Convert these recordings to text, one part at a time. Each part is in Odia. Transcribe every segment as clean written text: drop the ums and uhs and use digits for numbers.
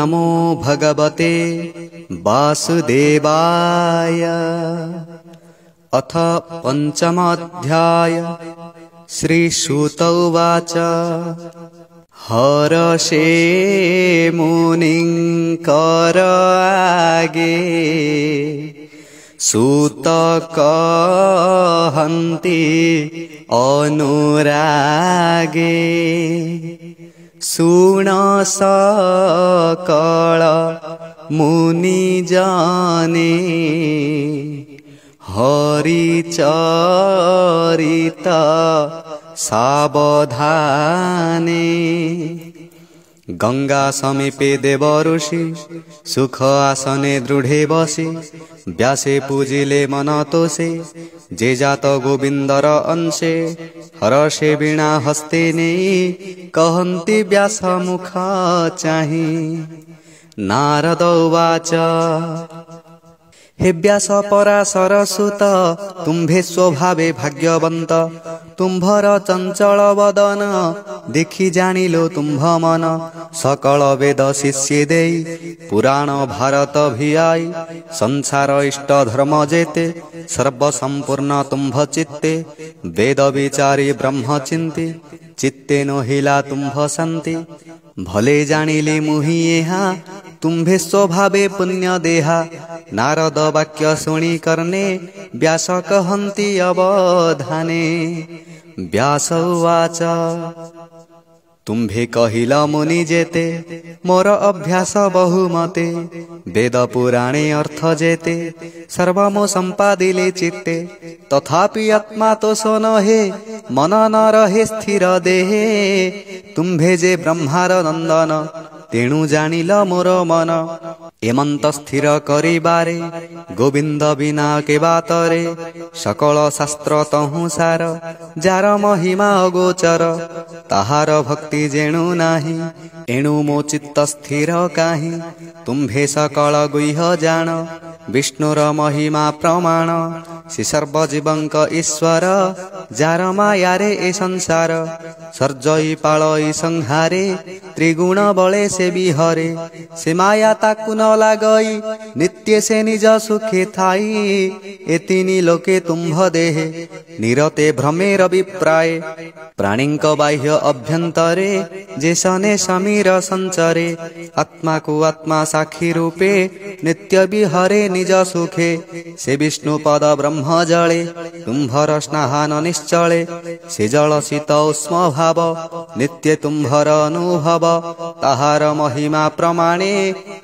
नमो भगवते वासुदेवाय। अथ पंचमाध्याय। श्रीसूत उवाच हरषे मुनिं कर आगे सूत कहन्ति अनुरागे सुण सकल मुनि जाने हरिचरित सावधाने। गंगा समीपे देव ऋषि सुख आसने दृढ़े बसे व्यासे पूजिले मन तोषे जे जात गोविंदर अंशे हरषे वीणा हस्ते नेई कहन्ति व्यास मुख चाहि। नारद उवाच हे व्यास पराशर सुत तुम्भे स्वभावे भाग्यवंत तुम्भर चंचल वदन देखि जानिलो तुम्भ मन सकल वेद शिष्य देई पुराण भारत भियाई संसार इष्ट धर्म जेते सर्व संपूर्ण तुम्भ चित्ते वेद विचारी ब्रह्म चिंती चित्ते नहिला तुम्भ शांति भले जानिले मुहि यहाँ तुम्भे स्वभावे पुण्य देहा। नारद वाक्य शुणी करने व्यास कहन्ति अवधाने। व्यास उवाच तुम्भे कहिल मुनि जेते मोर अभ्यास बहुमते वेद पुराणे अर्थ जेते सर्वमो संपादिले चित्ते तथापि आत्मा तो सोन हे मन न रहे स्थिर देहे तुम्भे जे ब्रह्मार नंदन तेणु जानिल मोर मन एमंत स्थिर करिबारे गोविंद बिना के बातरे सकल शास्त्र तहु सार जार महिमा अगोचर ताहार भक्ति जेणु नाही एणु मो चित्त स्थिर काहि तुम्भे सकल गुह्य जान विष्णुर महिमा प्रमाण श्री सर्वजीवंक ईश्वर जार मायारे ए संसार सर्जई पालई संहारे त्रिगुण बले से बिहरे से माया ताकु न लागई नित्य से निज सुखे थाई एतिनी लोके तुम्भ देहे निरते भ्रमेर विप्राय प्राणिंक बाह्य अभ्यंतरे जेसने समीर संचरे आत्मा को आत्मा साक्षी रूपे नित्य बिहरे निज सुखे से विष्णु पद ब्रह्म जले तुम्भर स्नाहान निश्चले से जल शीत उष्म भाव नित्य तुम्भर अनुभव ताहार महिमा प्रमाणे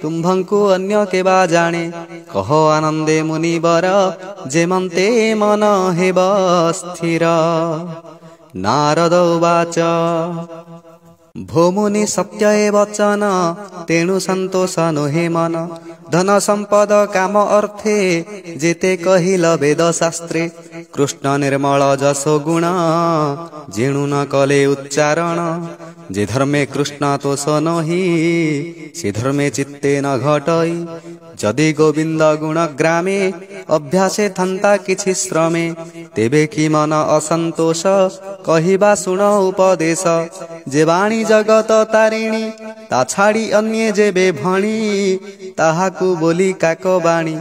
तुम्भंकु अन्य केबा जाने कह आनंदे मुनिवर जेमंते मन हेब स्थिर। नारद उवाच भोमुनि सत्य वचन तेणु संतोष नुहे मन धन संपद काम अर्थे जेते कहिल वेद शास्त्रे कृष्ण निर्मल जसो गुण जेणु न कले उच्चारण जे धर्मे कृष्ण तोष नहि से धर्मे चित्ते न घटई जदि गोविंद गुण ग्रामे अभ्यासे थंता किछि श्रमे तेबे कि मन असंतोष कहिबा सुण उपदेश जे वाणी जगत तारिणी ता छाड़ी अन्ये जेबे भणी ताहाकु बोली काक बाणी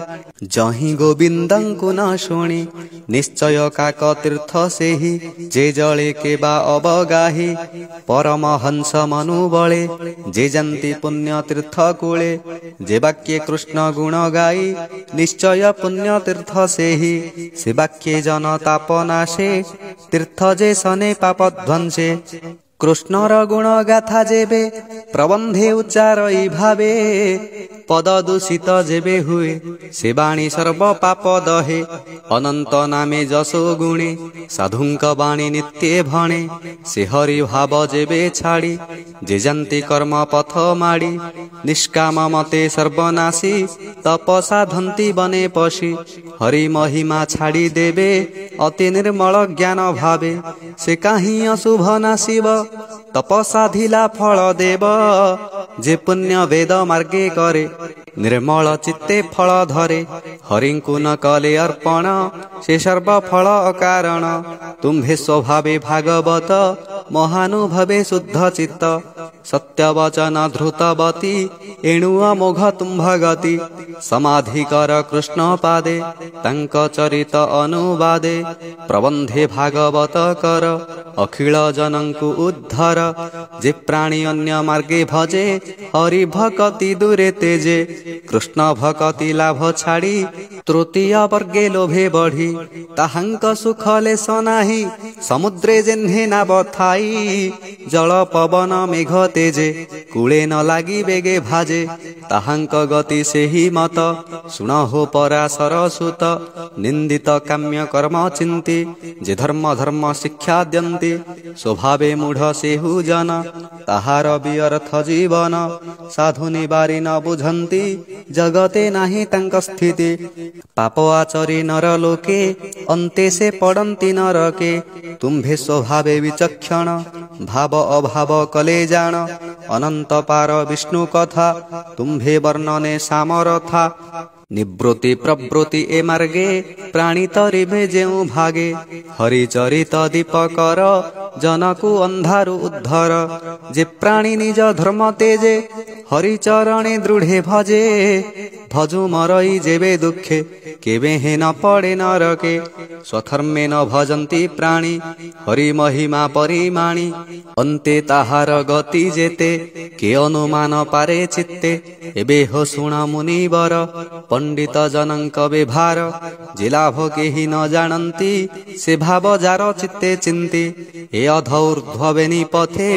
जहि गोविंदंकु न शुणी निश्चय काक तीर्थ सेहि जे जले केबा अवगाही परम हंस मनु बळे जे जंती पुण्य तीर्थ कूले जे वाक्ये कृष्ण गुण गाई निश्चय पुण्य तीर्थ सेहि से वाक्ये जन ताप नाशे तीर्थ जे सने पाप ध्वंसे कृष्णर गुण गाथा जेबे प्रबंधे उच्चारई भावे पद दूषित जेबे हुए से वाणी सर्व पाप दहे अनंत नामे जसो गुणे साधुंक वाणी नित्य भणे से हरि भाव जेबे छाड़ी जे जंती कर्म पथ माड़ी निष्काम मते सर्वनाशी तपसा धंती बने पशी हरि महिमा छाड़ी देबे अति निर्मल ज्ञान भावे से काहि अशुभ नाशिब तपसाधिला फल देव जे पुण्य वेद मार्गे करे निर्मल चित्ते फल धरे हरिंकु न कले अर्पण से सर्व फल अकारण तुम्भे स्वभावे भागवत ମହାନୁଭବେ ଶୁଦ୍ଧ ଚିତ୍ତ ସତ୍ୟବଚନ ଧୃତବତୀ ଏଣୁ ଅମୋଘ ତୁମ୍ଭଗତି ସମାଧି କର କୃଷ୍ଣ ପାଦେ ତାଙ୍କ ଚରିତ ଅନୁବାଦେ ପ୍ରବନ୍ଧେ ଭାଗବତ କର ଅଖିଳ ଜନଙ୍କୁ ଉଦ୍ଧର ଯେ ପ୍ରାଣୀ ଅନ୍ୟ ମାର୍ଗେ ଭଜେ ହରି ଭକତି ଦୂରେ ତେଜେ କୃଷ୍ଣ ଭକତି ଲାଭ ଛାଡ଼ି ତୃତୀୟ ବର୍ଗେ ଲୋଭେ ବଢି ତାହାଙ୍କ ସୁଖ ଲେଶ ନାହିଁ ସମୁଦ୍ରେ ଯେହ୍ନେ ନାବ ଥାଇ ଜଳ ପବନ ମେଘ ତେଜେ କୂଳେ ନ ଲାଗି ବେଗେ ଭାଜେ ତାହାଙ୍କ ଗତି ସେହି ମତ ଶୁଣ ହୋ ପରାଶର ସୁତ ନିନ୍ଦିତ କାମ୍ୟ କର୍ମ ଚିନ୍ତି ଯେ ଧର୍ମ ଧର୍ମ ଶିକ୍ଷା ଦିଅନ୍ତି ସ୍ୱଭାବେ ମୂଢ଼ ସେହୁ ଜନ ତାହାର ବିଅର୍ଥ ଜୀବନ ସାଧୁ ନିବାରି ନ ବୁଝନ୍ତି ଜଗତେ ନାହିଁ ତାଙ୍କ ସ୍ଥିତି ପାପ ଆଚରି ନର ଲୋକେ ଅନ୍ତେ ସେ ପଡ଼ନ୍ତି ନରକେ ତୁମ୍ଭେ ସ୍ୱଭାବେ ବିଚକ୍ଷଣ ଭାବ ଅଭାବ କଲେ ଜାଣ ଅନନ୍ତ ପାର ବିଷ୍ଣୁ କଥା ତୁମ୍ଭେ ବର୍ଣ୍ଣନେ ସାମରଥା ନିବୃତ୍ତି ପ୍ରବୃତ୍ତି ଏ ମାର୍ଗେ ପ୍ରାଣୀ ତରିବେ ଯେଉଁ ଭାଗେ ହରିଚରିତ ଦୀପକର ଜନକୁ ଅନ୍ଧାରୁ ଉଦ୍ଧର ଯେ ପ୍ରାଣୀ ନିଜ ଧର୍ମ ତେଜେ ହରିଚରଣେ ଦୃଢ଼େ ଭଜେ ଭଜୁ ମରଇ ଯେବେ ଦୁଃଖେ କେବେ ହେ ନ ପଡ଼େ ନରକେ ସ୍ୱଧର୍ମେ ନ ଭଜନ୍ତି ପ୍ରାଣୀ ହରି ମହିମା ପରିମାଣୀ ଅନ୍ତେ ତାହାର ଗତି ଯେତେ କେ ଅନୁମାନ ପାରେ ଚିତ୍ତେ ଏବେ ହୋ ଶୁଣ ମୁନିବର ପଣ୍ଡିତ ଜନଙ୍କ ବ୍ୟବହାର ଯେ ଲାଭ କେହି ନ ଜାଣନ୍ତି ସେ ଭାବ ଯାର ଚିତ୍ତେ ଚିନ୍ତି ଏ ଅଧୌର୍ଧ୍ୱବେନି ପଥେ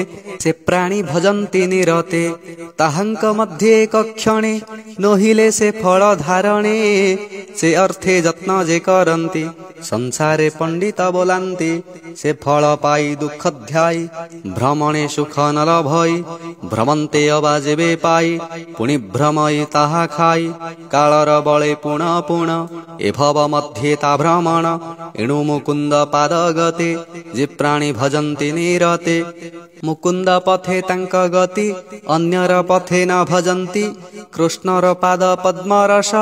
ସେ ପ୍ରାଣୀ ଭଜନ୍ତି ନିରତେ ତାହାଙ୍କ ମଧ୍ୟରେ ଏକ କ୍ଷଣେ ନୋହିଲେ ସେ ଫଳ ଧାରଣେ ସେ ଅର୍ଥେ ଯତ୍ନ ଯେ କରନ୍ତି ସଂସାରେ ପଣ୍ଡିତ ବୋଲାନ୍ତି ସେ ଫଳ ପାଇ ଦୁଃଖ ଧ୍ୟାଇ ଭ୍ରମଣେ ସୁଖ ନ ଲଭଇ ଭ୍ରମନ୍ତେ ଅବା ଯେବେ ପାଇ ପୁଣି ଭ୍ରମଇ ତାହା ଖାଇ କାଳର ବଳେ ପୁଣ ପୁଣ ଏ ଭବ ମଧ୍ୟରେ ତା ଭ୍ରମଣ ଏଣୁ ମୁକୁନ୍ଦ ପାଦ ଗତେ ଯେ ପ୍ରାଣୀ ଭଜନ୍ତି ନିରତେ ମୁକୁନ୍ଦ ପଥେ ତାଙ୍କ ଗତି ଅନ୍ୟର ପଥେ ନ ଭଜନ୍ତି କୃଷ୍ଣର ପାଦ ପଦ୍ମରସ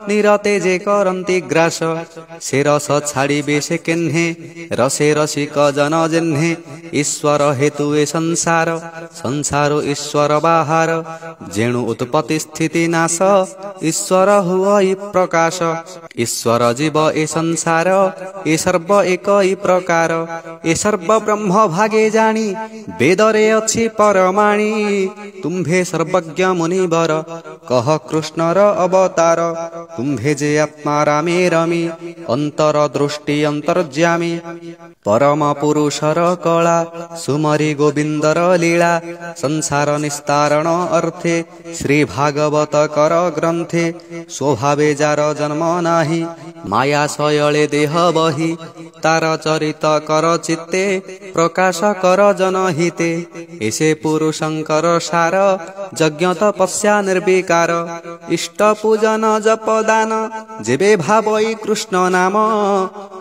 ନିରତେ ଯେ କରନ୍ତି ଗ୍ରାସ ସେ ରସ ଛାଡ଼ିବେ ସେ କେହ୍ନେ ରସେ ରସିକ ଜନ ଯେହ୍ନେ ଈଶ୍ୱର ହେତୁ ଏ ସଂସାର ସଂସାର ଈଶ୍ୱର ବାହାର ଯେଣୁ ଉତ୍ପତ୍ତି ସ୍ଥିତି ନାଶ ଈଶ୍ୱର ହୁଅ ପ୍ରକାଶ ଈଶ୍ୱର ଜୀବ ଏ ସଂସାର ଏ ସର୍ବ ଏକ ଇ ପ୍ରକାର ଏ ସର୍ବ ବ୍ରହ୍ମ ଭାଗେ ଜାଣି ବେଦରେ ଅଛି ପରମାଣି ତୁମ୍ଭେ ସର୍ବଜ୍ଞ ମୁନିବର କହ କୃଷ୍ଣର ଅବତାର ତୁମ୍ଭେ ଯେ ଆତ୍ମା ରାମେ ରମି ଅନ୍ତର ଦୃଷ୍ଟି ଅନ୍ତର୍ଯାମୀ ପରମ ପୁରୁଷର କଳା ସୁମରି ଗୋବିନ୍ଦର ଲୀଳା ସଂସାର ନିସ୍ତାରଣ ଅର୍ଥେ ଶ୍ରୀ ଭାଗବତ କର ଗ୍ରନ୍ଥେ ସ୍ୱଭାବେ ଯାର ଜନ୍ମ ନାହିଁ ମାୟା ଶୟଳେ ଦେହ ବହି ତାର ଚରିତ କର ଚିତ୍ତେ ପ୍ରକାଶ କର ଜନହିତେ ଏସେ ପୁରୁଷଙ୍କର ସାର ଯଜ୍ଞ ତପସ୍ୟା ନିର୍ବିକାର ଇଷ୍ଟ ପୂଜନ ଜପଦାନ ଯେବେ ଭାବଇ କୃଷ୍ଣ ନାମ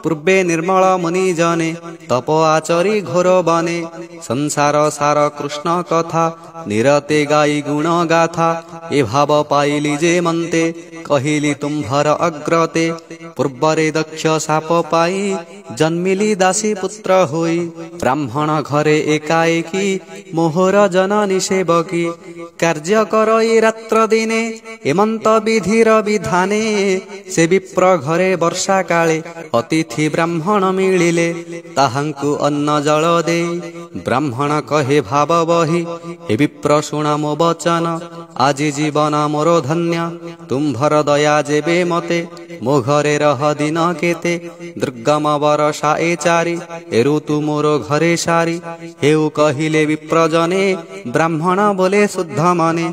ପୂର୍ବେ ନିର୍ମଳ ମୁନି ଜନେ ତପ ଆଚରି ଘୋର ବନେ ସଂସାର ସାର କୃଷ୍ଣ କଥା ନିରତେ ଗାଇ ଗୁଣ ଗାଥା ଏ ଭାବ ପାଇଲି ଯେ ମନ୍ତେ କହିଲି ତୁମ୍ଭର ଅଗ୍ରତେ ପୂର୍ବରେ ଦକ୍ଷ ସାପ ପାଇ ଜନ୍ମିଲି ଦାସୀ ପୁତ୍ର ହୋଇ ବ୍ରାହ୍ମଣ ଘରେ ଏକାଏକି ମୋହର ଜନନୀ ସେବକୀ କାର୍ଯ୍ୟ କରଇ ରାତ୍ର ଦିନେ ଏମନ୍ତ ବିଧିର ବିଧାନେ ସେ ବିପ୍ର ଘରେ ବର୍ଷା କାଳେ ଅତିଥି ବ୍ରାହ୍ମଣ ମିଳିଲେ ତାହାଙ୍କୁ ଅନ୍ନ ଜଳ ଦେଇ ବ୍ରାହ୍ମଣ କହେ ଭାବ ବହି ହେ ବିପ୍ର ଶୁଣ ମୋ ବଚନ ଆଜି ଜୀବନ ମୋର ଧନ୍ୟ ତୁମ୍ଭର ଦୟା ଯେବେ ମତେ ମୋ ଘରେ ରହ ଦିନ କେତେ ଦୁର୍ଗମ ବରଷା ଏ ଚାରି ଏ ଋତୁ ମୋର ଘରେ ସାରି ହେଉ କହିଲେ ବିପ୍ରଜନେ ବ୍ରାହ୍ମଣ ବୋଲେ ଶୁଦ୍ଧ ମନେ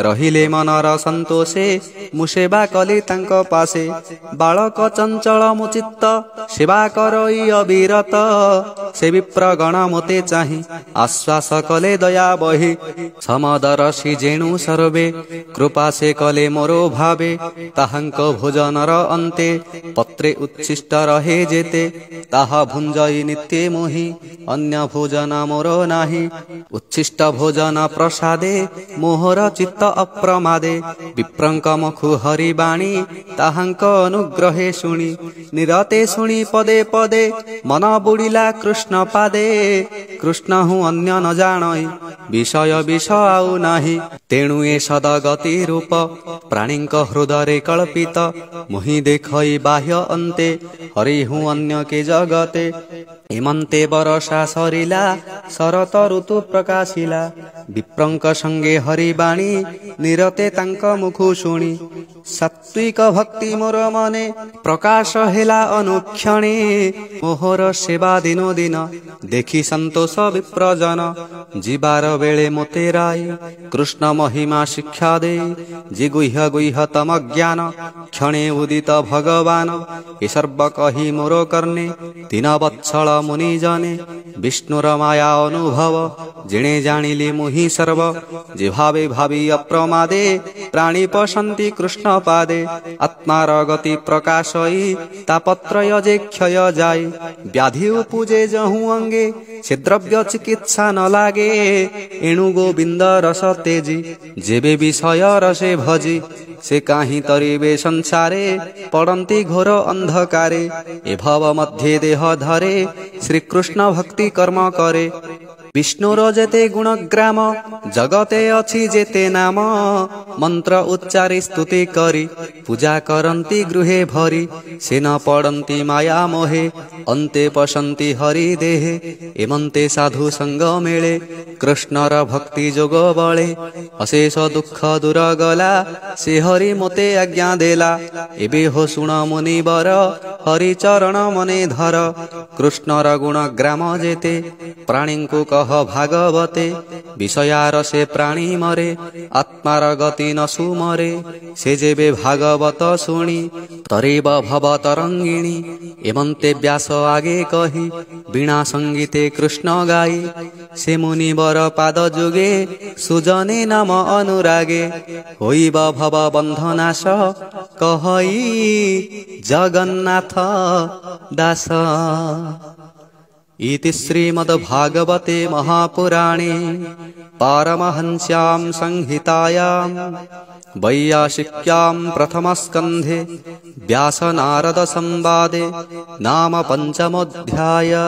ରହିଲେ ମନର ସନ୍ତୋଷେ ମୁଁ ସେବା କଲି ତାଙ୍କ ପାଶେ ବାଳକ ଚଞ୍ଚଳ ମୁଁ ଚିତ୍ତ ସେବା କରଇ ଅବିରତ ସେ ବିପ୍ରଗଣ ମୋତେ ଚାହିଁ ଆଶ୍ୱାସ କଲେ ଦୟା ବହି ସମଦରଶୀ ଯେଣୁ ସର୍ବେ କୃପା ସେ କଲେ ମୋର ଭାବେ ତାହାଙ୍କ ଭୋଜନର ଅନ୍ତେ ପତ୍ରେ ଉଚ୍ଛିଷ୍ଟ ରହେ ଯେତେ ତାହା ଭୁଞ୍ଜଇ ନିତ୍ୟେ ମୋହି ଅନ୍ୟ ଭୋଜନ ମୋର ନାହିଁ। ଉଚ୍ଛିଷ୍ଟ ଭୋଜନ ପ୍ରସାଦେ ମୋହର ଚିତ୍ତ ଅପ୍ରମାଦେ ବିପ୍ରଙ୍କ ମୁଖୁ ହରିବାଣୀ ତାହାଙ୍କ ଅନୁଗ୍ରହେ ଶୁଣି ନିରତେ ଶୁଣି ପଦେ ପଦେ ମନ ବୁଡ଼ିଲା କୃଷ୍ଣ ପାଦେ। କୃଷ୍ଣ ହୁଁ ଅନ୍ୟ ନ ଜାଣଇ ବିଷୟ ବିଷ ଆଉ ନାହିଁ ତେଣୁ ଏ ସଦଗତି ରୂପ ପ୍ରାଣୀଙ୍କ ହୃଦୟରେ କଳ୍ପିତ ମୁହିଁ ଦେଖଇ ବାହ୍ୟ ଅନ୍ତେ ହରି ହୁଁ ଅନ୍ୟ କେ ଜଗତେ। ଏମନ୍ତେ ବରଷା ସରିଲା ଶରତ ଋତୁ ପ୍ରକାଶିଲା ବିପ୍ରଙ୍କ ସଙ୍ଗେ ହରିବାଣୀ ନିରତେ ତାଙ୍କ ମୁଖୁ ଶୁଣି ସାତ୍ବିକ ଭକ୍ତି ମୋର ମନେ ପ୍ରକାଶ ହେଲା ଅନୁକ୍ଷଣେ। ମୋହର ସେବା ଦିନ ଦିନ ଦେଖି ସନ୍ତୋଷ ବିପ୍ରଜନ ଯିବାର ବେଳେ ମୋତେ ରାୟ କୃଷ୍ଣ ମହିମା ଶିକ୍ଷା ଦେ ଯେ ଗୁହ୍ୟ ଗୁହ୍ୟତମ ଜ୍ଞାନ କ୍ଷଣେ ଉଦିତ ଭଗବାନ ଏ ସର୍ବ କହି ମୋର କର୍ଣ୍ଣେ ଦିନ ବତ୍ସଳ ମୁନି ଜନେ ବିଷ୍ଣୁର ମାୟା ଅନୁଭବ ଯେଣେ ଜାଣିଲି ମୁହିଁ ସର୍ବ ଯେ ଭାବେ ଭାବି ଅପ୍ରମାଦେ ପ୍ରାଣୀ ପଶନ୍ତି କୃଷ୍ଣ ପାଦେ। ଆତ୍ମାର ଗତି ପ୍ରକାଶଇ ତାପତ୍ରୟ ଯେ କ୍ଷୟ ଯାଏ ବ୍ୟାଧି ଉପୁଜେ ଯହୁଁ ଅଙ୍ଗେ ସେ ଦ୍ରବ୍ୟ ଚିକିତ୍ସା ନ ଲାଗେ ଏଣୁ ଗୋବିନ୍ଦ ରସ ତେଜି ଯେବେ ବିଷୟ ରସେ ଭଜି ସେ କାହିଁ ତରିବେ ସଂସାରେ ପଡ଼ନ୍ତି ଘୋର ଅନ୍ଧକାରେ ଏ ଭବ ମଧ୍ୟେ ଦେହ ଧରେ ଶ୍ରୀକୃଷ୍ଣ ଭକ୍ତି କର୍ମ କରେ। ବିଷ୍ଣୁର ଯେତେ ଗୁଣଗ୍ରାମ ଜଗତେ ଅଛି ଯେତେ ନାମ ମନ୍ତ୍ର ଉଚ୍ଚାରି ସ୍ତୁତି କରି ପୂଜା କରନ୍ତି ଗୃହେ ଭରି ସେ ନ ପଡ଼ନ୍ତି ମାୟା ମୋହେ ଅନ୍ତେ ପଶନ୍ତି ହରି ଦେହେ। ଏମନ୍ତେ ସାଧୁ ସଙ୍ଗ ମିଳେ କୃଷ୍ଣର ଭକ୍ତି ଯୋଗ ବଳେ ଅଶେଷ ଦୁଃଖ ଦୂର ଗଲା ସେ ହରି ମୋତେ ଆଜ୍ଞା ଦେଲା। ଏବେ ହୋ ଶୁଣ ମୁନିବର ହରି ଚରଣ ମନେ ଧର କୃଷ୍ଣର ଗୁଣଗ୍ରାମ ଯେତେ ପ୍ରାଣୀଙ୍କୁ କହ ଭାଗବତେ ବିଷୟାର ସେ ପ୍ରାଣୀ ମରେ ଆତ୍ମାର ଗତି ନ ସୁମରେ ସେ ଯେବେ ଭାଗବତ ଶୁଣି ତରିବ ଭବ ତରଙ୍ଗିଣୀ। ଏମନ୍ତେ ବ୍ୟାସ ଆଗେ କହି ବୀଣା ସଙ୍ଗୀତେ କୃଷ୍ଣ ଗାଇ ସେ ମୁନିବର ପାଦ ଯୁଗେ ସୁଜନେ ନାମ ଅନୁରାଗେ ହୋଇବ ଭବ ବନ୍ଧନାଶ କହଇ ଜଗନ୍ନାଥ ଦାସ। इति श्रीमद्भागवते महापुराणे पारमहंस्यां संहितायां वैयासिक्यां प्रथमस्कन्धे व्यासनारद संवादे नाम 5मोऽध्यायः।